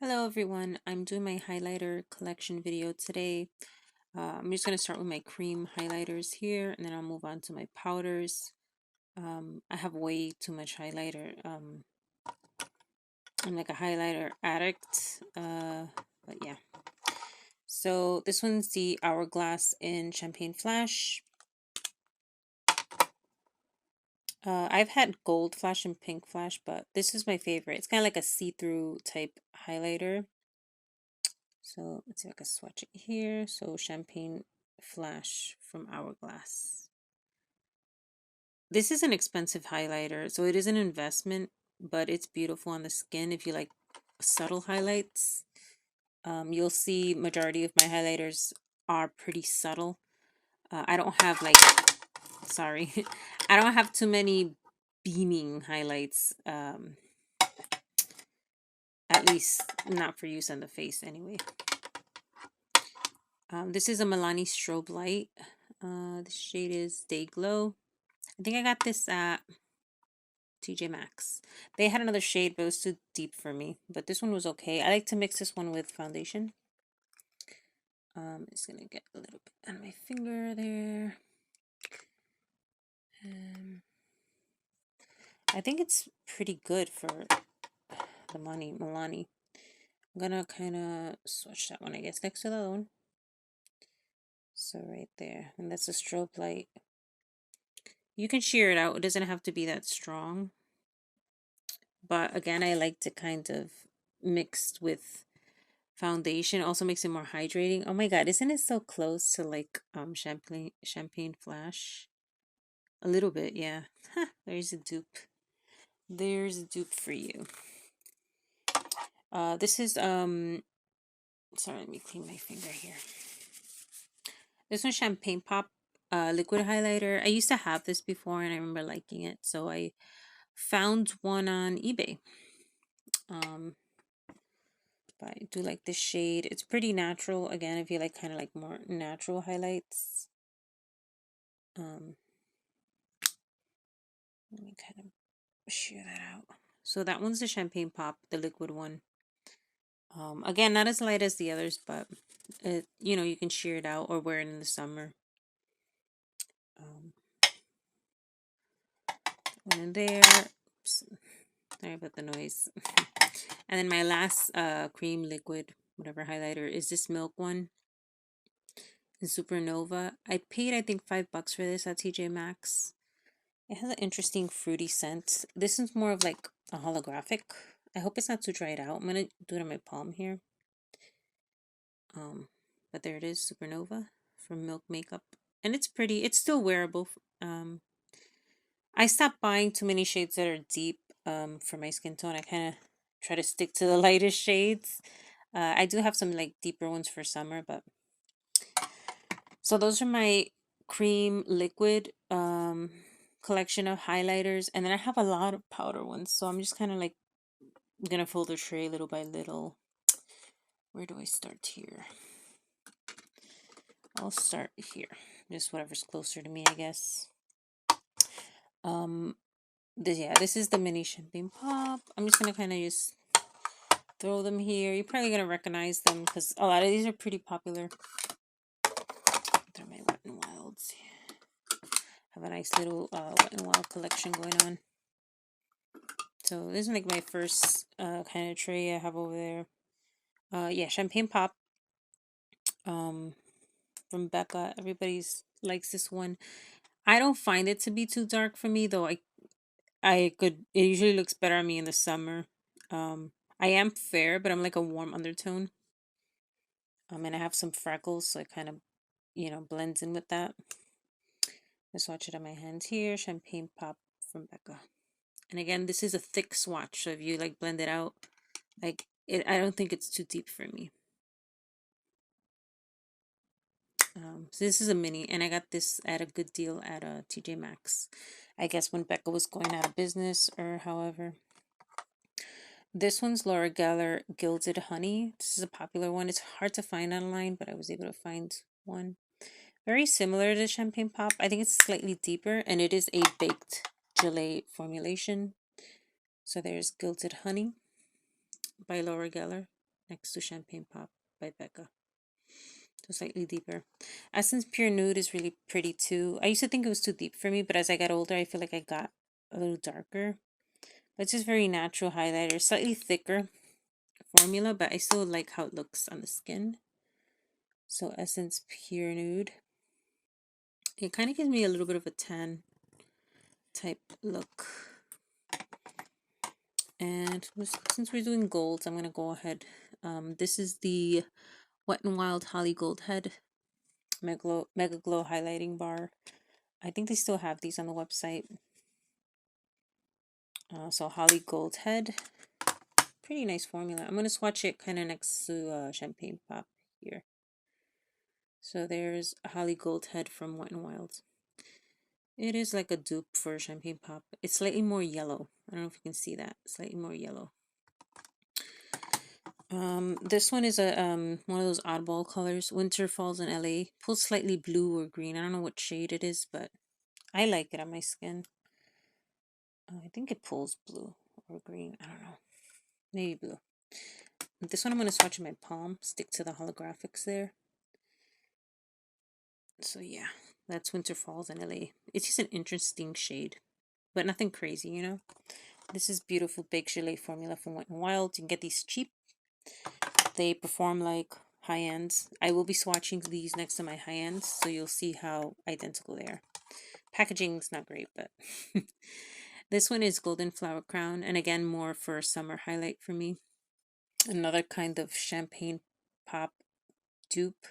Hello everyone, I'm doing my highlighter collection video today. I'm just going to start with my cream highlighters here and then I'll move on to my powders. I have way too much highlighter. I'm like a highlighter addict, but yeah. So this one's the Hourglass in Champagne Flash. I've had gold flash and pink flash, but this is my favorite. It's kind of like a see-through type highlighter. So let's see if I can swatch it here. So Champagne Flash from Hourglass. This is an expensive highlighter, so it is an investment, but it's beautiful on the skin if you like subtle highlights. You'll see majority of my highlighters are pretty subtle. I don't have like, sorry, I don't have too many beaming highlights. At least not for use on the face anyway. This is a Milani Strobe Light. The shade is Day Glow. I think I got this at TJ Maxx. They had another shade, but it was too deep for me. But this one was okay. I like to mix this one with foundation. It's going to get a little bit on my finger there. I think it's pretty good for the Milani. I'm going to kind of swatch that one, I guess, next to the other one. So right there. And that's a strobe light. You can shear it out. It doesn't have to be that strong. But again, I like to kind of mix with foundation. Also makes it more hydrating. Oh my god, isn't it so close to like champagne flash? A little bit, yeah. There's a dupe. There's a dupe for you. This is sorry, let me clean my finger here. This one's Champagne Pop liquid highlighter. I used to have this before and I remember liking it, so I found one on eBay. But I do like this shade. It's pretty natural. Again, if you like kind of like more natural highlights. Let me kind of shear that out. So that one's the Champagne Pop, the liquid one. Again, not as light as the others, but it, you know, you can shear it out or wear it in the summer. One in there. Oops. Sorry about the noise. And then my last cream liquid, whatever highlighter, is this milk one in Supernova. I paid, I think, $5 for this at TJ Maxx. It has an interesting fruity scent. This is more of like a holographic. I hope it's not too dried out. I'm gonna do it on my palm here. But there it is, Supernova from Milk Makeup. And it's pretty. It's still wearable. I stopped buying too many shades that are deep for my skin tone. I kind of try to stick to the lightest shades. I do have some like deeper ones for summer, but so those are my cream liquid collection of highlighters, and then I have a lot of powder ones, so I'm just kind of like gonna fold the tray little by little. Where do I start here? I'll start here, just whatever's closer to me, I guess. This is the mini Champagne Pop. I'm just gonna kind of just throw them here. You're probably gonna recognize them because a lot of these are pretty popular. They're my Wet n Wilds. Have a nice little Wet n Wild collection going on. So this is like my first kind of tray I have over there. Yeah, Champagne Pop from Becca. Everybody's likes this one. I don't find it to be too dark for me though. It usually looks better on me in the summer. I am fair, but I'm like a warm undertone. And I have some freckles, so it kind of, you know, blends in with that. Let's swatch it on my hands here. Champagne Pop from Becca. And again, this is a thick swatch, so if you like blend it out, like I don't think it's too deep for me. So this is a mini, and I got this at a good deal at TJ Maxx. I guess when Becca was going out of business or however. This one's Laura Geller Gilded Honey. This is a popular one. It's hard to find online, but I was able to find one. Very similar to Champagne Pop. I think it's slightly deeper, and it is a baked gelée formulation. So there's Gilded Honey by Laura Geller. next to Champagne Pop by Becca. So slightly deeper. Essence Pure Nude is really pretty too. I used to think it was too deep for me, but as I got older, I feel like I got a little darker. But it's just very natural highlighter. Slightly thicker formula, but I still like how it looks on the skin. So Essence Pure Nude. It kind of gives me a little bit of a tan type look. And since we're doing golds, I'm going to go ahead. This is the Wet n Wild Holly Gold Head Mega Glow Highlighting Bar. I think they still have these on the website. So Holly Gold Head. Pretty nice formula. I'm going to swatch it kind of next to Champagne Pop here. So there's a Holly Gold Head from Wet n Wild. It is like a dupe for Champagne Pop. It's slightly more yellow. I don't know if you can see that. Slightly more yellow. This one is a one of those oddball colors. Winter Falls in LA. Pulls slightly blue or green. I don't know what shade it is, but I like it on my skin. I think it pulls blue or green. I don't know. Maybe blue. This one I'm going to swatch in my palm. Stick to the holographics there. So yeah, that's Winter Falls in LA. It's just an interesting shade, but nothing crazy, you know. This is beautiful Baked Gelée formula from Wet n Wild. You can get these cheap. They perform like high-ends. I will be swatching these next to my high-ends, so you'll see how identical they are. Packaging's not great, but this one is Golden Flower Crown, and again, more for summer highlight for me. Another kind of Champagne Pop dupe.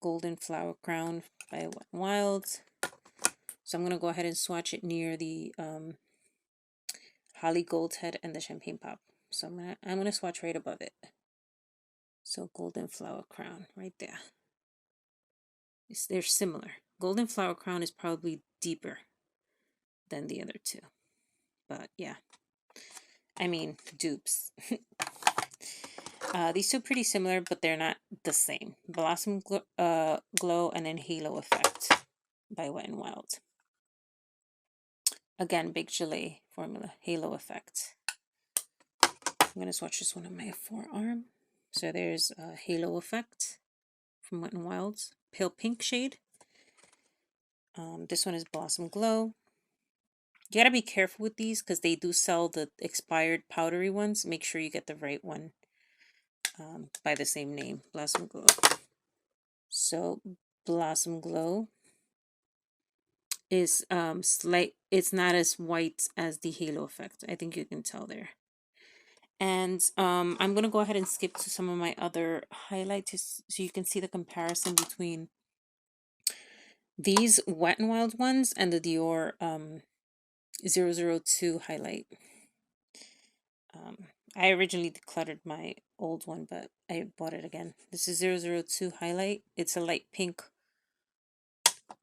Golden Flower Crown by Wet n Wild. So I'm going to go ahead and swatch it near the Holly Gold Head and the Champagne Pop. So I'm gonna swatch right above it. So Golden Flower Crown right there. They're similar. Golden Flower Crown is probably deeper than the other two. But yeah. I mean, dupes. These two are pretty similar, but they're not the same. Blossom Glow and then Halo Effect by Wet n Wild. Again, Baked Gelée formula, Halo Effect. I'm going to swatch this one on my forearm. So there's a Halo Effect from Wet n Wild's pale pink shade. This one is Blossom Glow. You got to be careful with these because they do sell the expired powdery ones. Make sure you get the right one by the same name, Blossom Glow. So Blossom Glow is it's not as white as the Halo Effect. I think you can tell there. And I'm going to go ahead and skip to some of my other highlights so you can see the comparison between these Wet n Wild ones and the Dior 002 highlight. I originally decluttered my old one, but I bought it again. This is 002 highlight. It's a light pink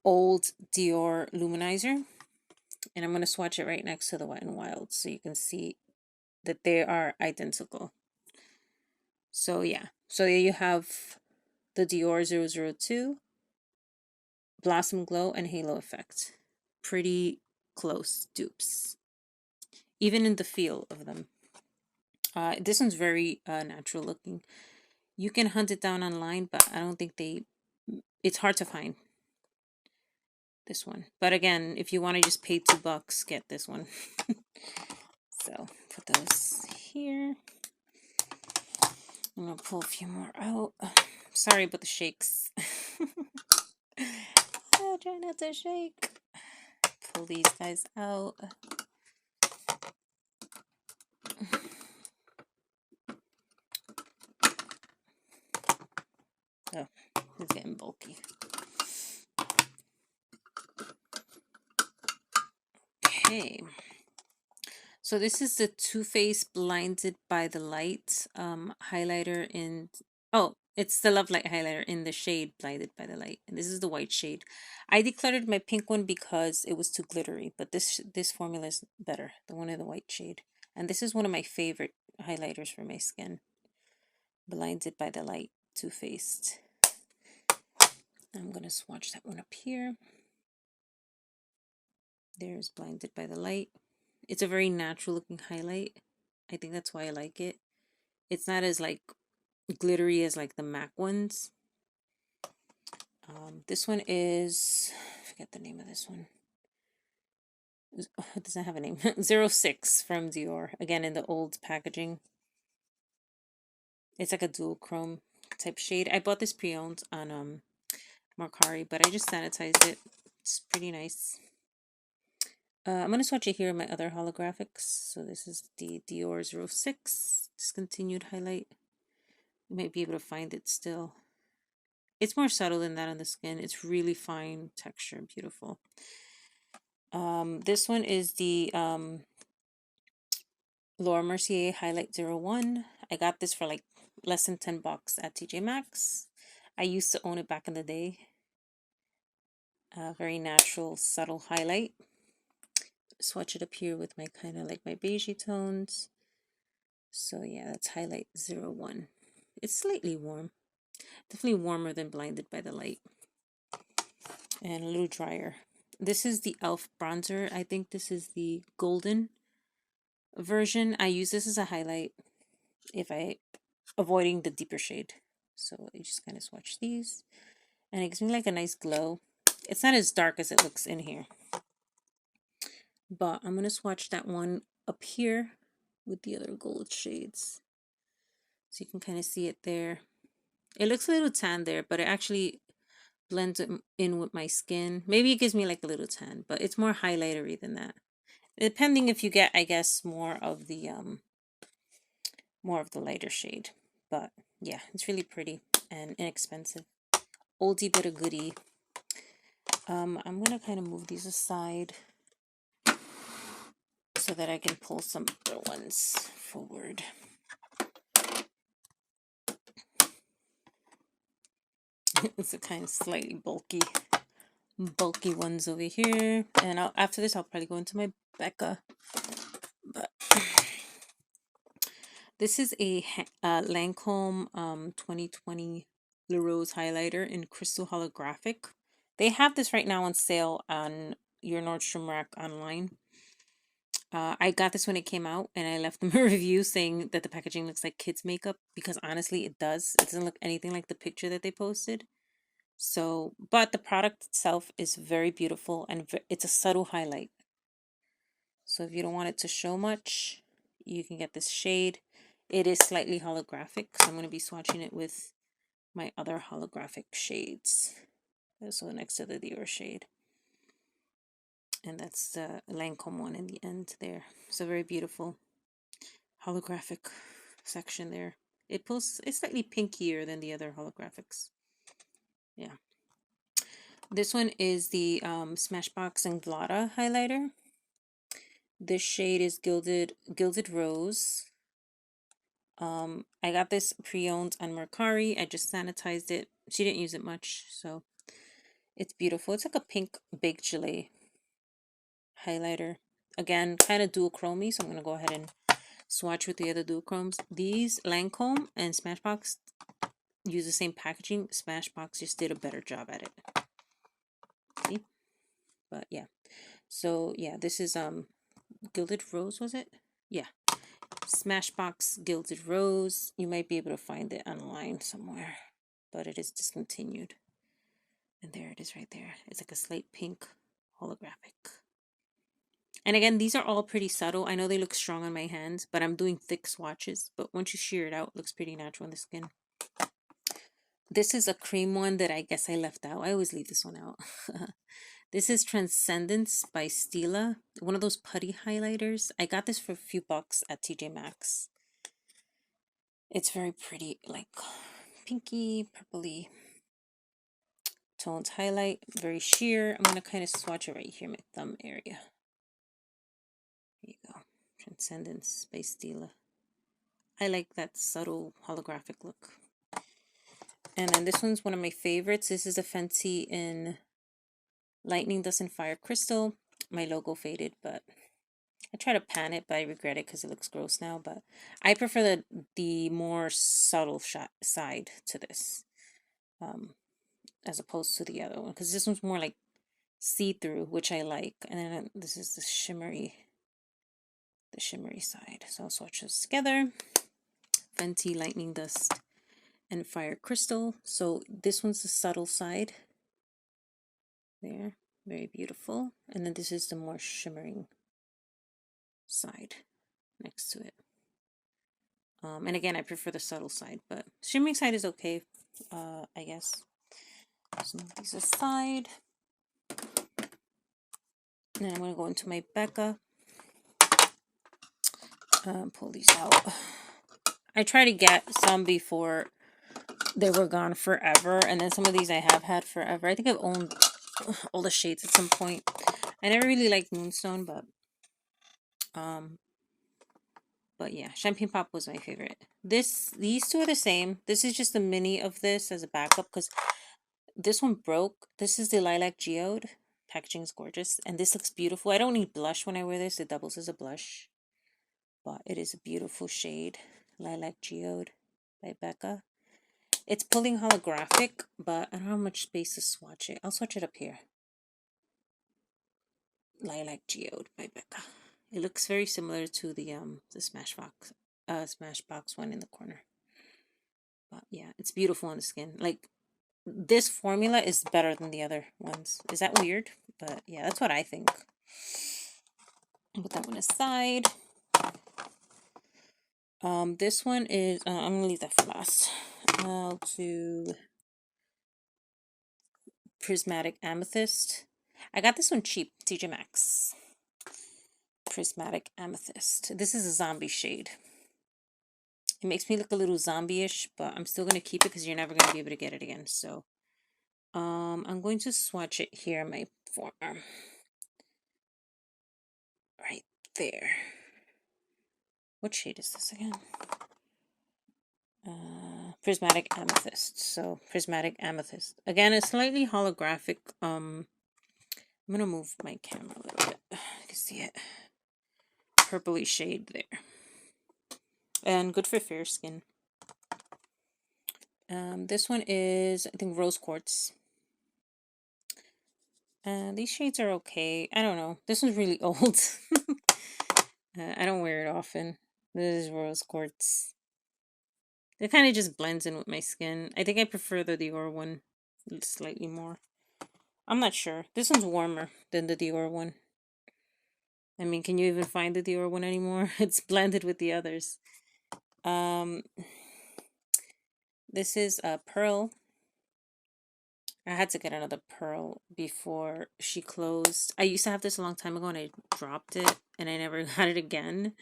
old Dior luminizer. And I'm going to swatch it right next to the Wet n Wild so you can see that they are identical. So yeah, so there you have the Dior 002, Blossom Glow, and Halo Effect. Pretty close dupes, even in the feel of them. This one's very natural looking. You can hunt it down online, but I don't think it's hard to find this one. But again, if you want to just pay $2, get this one. So put those here. I'm gonna pull a few more out. Sorry about the shakes. I'll try not to shake. Pull these guys out. Oh, it's getting bulky. Okay. So this is the Too Faced Blinded by the Light highlighter in... Oh, it's the Love Light highlighter in the shade Blinded by the Light. And this is the white shade. I decluttered my pink one because it was too glittery. But this formula is better. The one in the white shade. And this is one of my favorite highlighters for my skin. Blinded by the Light, Too Faced. I'm going to swatch that one up here. There's Blinded by the Light. It's a very natural looking highlight. I think that's why I like it. It's not as like glittery as like the MAC ones. This one is, I forget the name of this one. It doesn't have a name. 06 from Dior. Again, in the old packaging. It's like a dual chrome type shade. I bought this pre-owned on Mercari, but I just sanitized it. It's pretty nice. I'm going to swatch it here in my other holographics. So this is the Dior 06 discontinued highlight. You might be able to find it still. It's more subtle than that on the skin. It's really fine texture, beautiful. This one is the Laura Mercier Highlight 01. I got this for like less than $10 at TJ Maxx. I used to own it back in the day. Very natural, subtle highlight. Swatch it up here with my kind of like my beigey tones. So yeah, that's Highlight 01. It's slightly warm. Definitely warmer than Blinded by the Light. And a little drier. This is the e.l.f. bronzer. I think this is the golden version. I use this as a highlight if I avoiding the deeper shade. So I just kind of swatch these. And it gives me like a nice glow. It's not as dark as it looks in here. But I'm going to swatch that one up here with the other gold shades. So you can kind of see it there. It looks a little tan there, but it actually blends in with my skin. Maybe it gives me like a little tan, but it's more highlightery than that. Depending if you get, I guess, more of the lighter shade. But yeah, it's really pretty and inexpensive. Oldie but a goodie. I'm gonna kind of move these aside so that I can pull some other ones forward. It's a kind of slightly bulky ones over here. And after this, I'll probably go into my Becca. But this is a Lancome 2020 Le Rose highlighter in Crystal Holographic. They have this right now on sale on your Nordstrom Rack online. I got this when it came out, and I left them a review saying that the packaging looks like kids' makeup, because honestly, it does. It doesn't look anything like the picture that they posted. So, but the product itself is very beautiful, and it's a subtle highlight. So if you don't want it to show much, you can get this shade. It is slightly holographic, so I'm going to be swatching it with my other holographic shades. So next to the Dior shade. And that's the Lancome one in the end there. So very beautiful holographic section there. It's slightly pinkier than the other holographics. Yeah. This one is the Smashbox and Glotta highlighter. This shade is Gilded Rose. I got this pre-owned on Mercari. I just sanitized it. She didn't use it much, so it's beautiful. It's like a pink baked gelée highlighter. Again, kind of dual chromey, so I'm going to go ahead and swatch with the other dual chromes. These Lancome and Smashbox use the same packaging. Smashbox just did a better job at it. See? But yeah. So yeah, this is Gilded Rose, was it? Yeah. Smashbox Gilded Rose. You might be able to find it online somewhere, but it is discontinued. And there it is right there. It's like a slate pink holographic. And again, these are all pretty subtle. I know they look strong on my hands, but I'm doing thick swatches. But once you shear it out, it looks pretty natural on the skin. This is a cream one that I guess I left out. I always leave this one out. This is Transcendence by Stila. One of those putty highlighters. I got this for a few bucks at TJ Maxx. It's very pretty, like pinky, purpley tones highlight. Very sheer. I'm going to kind of swatch it right here in my thumb area. There you go. Transcendence by Stila. I like that subtle holographic look. And then this one's one of my favorites. This is a Fenty in Lightning Dust and Fire Crystal. My logo faded, but I try to pan it, but I regret it because it looks gross now. But I prefer the more subtle side to this, as opposed to the other one, because this one's more like see-through, which I like. And then this is the shimmery side. So I'll swatch those together. Fenty Lightning Dust and Fire Crystal. So this one's the subtle side. There, very beautiful. And then this is the more shimmering side next to it. And again, I prefer the subtle side, but shimmering side is okay, I guess. So move these aside. Then I'm going to go into my Becca. Pull these out. I try to get some before they were gone forever, and then some of these I have had forever. I think I've owned all the shades at some point. I never really liked Moonstone, but yeah, Champagne Pop was my favorite. These two are the same. This is just a mini of this as a backup because this one broke. This is the Lilac Geode. Packaging is gorgeous, and this looks beautiful. I don't need blush when I wear this. It doubles as a blush, but it is a beautiful shade. Lilac Geode by Becca. It's pulling holographic, but I don't have much space to swatch it. I'll swatch it up here. Lilac Geode by Becca. It looks very similar to the Smashbox one in the corner. But yeah, it's beautiful on the skin. Like, this formula is better than the other ones. Is that weird? But yeah, that's what I think. I'll put that one aside. This one is, I'm gonna leave that for last. I'll do Prismatic Amethyst. I got this one cheap, TJ Maxx. Prismatic Amethyst. This is a zombie shade. It makes me look a little zombie-ish, but I'm still gonna keep it because you're never gonna be able to get it again. So, I'm going to swatch it here in my forearm. Right there. What shade is this again? Prismatic Amethyst. So, Prismatic Amethyst. Again, it's slightly holographic. I'm gonna move my camera a little bit. You can see it. Purpley shade there. And good for fair skin. This one is, I think, Rose Quartz. These shades are okay. I don't know. This one's really old. I don't wear it often. This is Rose Quartz. It kind of just blends in with my skin. I think I prefer the Dior one slightly more. I'm not sure. This one's warmer than the Dior one. I mean, can you even find the Dior one anymore? It's blended with the others. This is a Pearl. I had to get another Pearl before she closed. I used to have this a long time ago and I dropped it and I never got it again.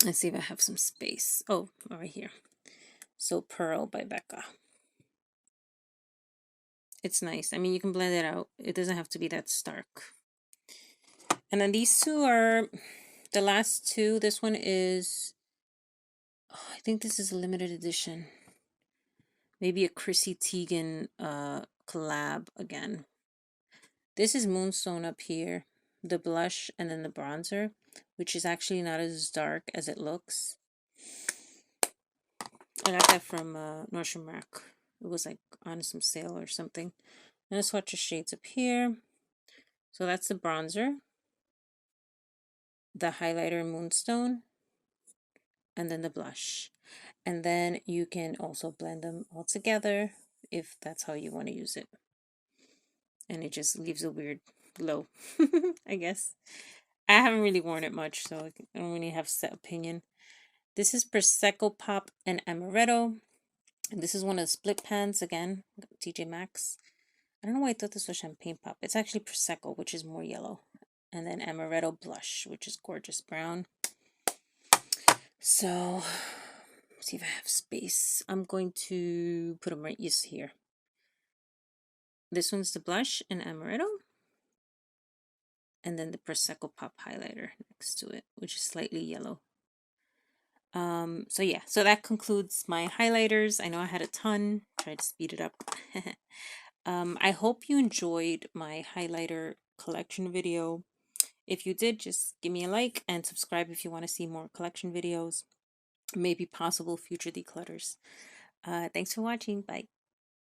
Let's see if I have some space. Oh, right here. So Pearl by Becca. It's nice. I mean, you can blend it out. It doesn't have to be that stark. And then these two are the last two. This one is, oh, I think this is a limited edition. Maybe a Chrissy Teigen collab again. This is Moonstone up here, the blush and then the bronzer, which is actually not as dark as it looks. I got that from Nordstrom Rack. It was like on some sale or something. I'm going to swatch the shades up here. So that's the bronzer, the highlighter Moonstone, and then the blush. And then you can also blend them all together if that's how you want to use it. And it just leaves a weird glow, I guess. I haven't really worn it much, so I don't really have a set opinion. This is Prosecco Pop and Amaretto. And this is one of the split pans again, TJ Maxx. I don't know why I thought this was Champagne Pop. It's actually Prosecco, which is more yellow. And then Amaretto Blush, which is gorgeous brown. So, let's see if I have space. I'm going to put them right here. This one's the blush in Amaretto. And then the Prosecco Pop highlighter next to it, which is slightly yellow. So yeah, so that concludes my highlighters. I know I had a ton. Tried to speed it up. I hope you enjoyed my highlighter collection video. If you did, just give me a like and subscribe if you want to see more collection videos, maybe possible future declutters. Thanks for watching. Bye.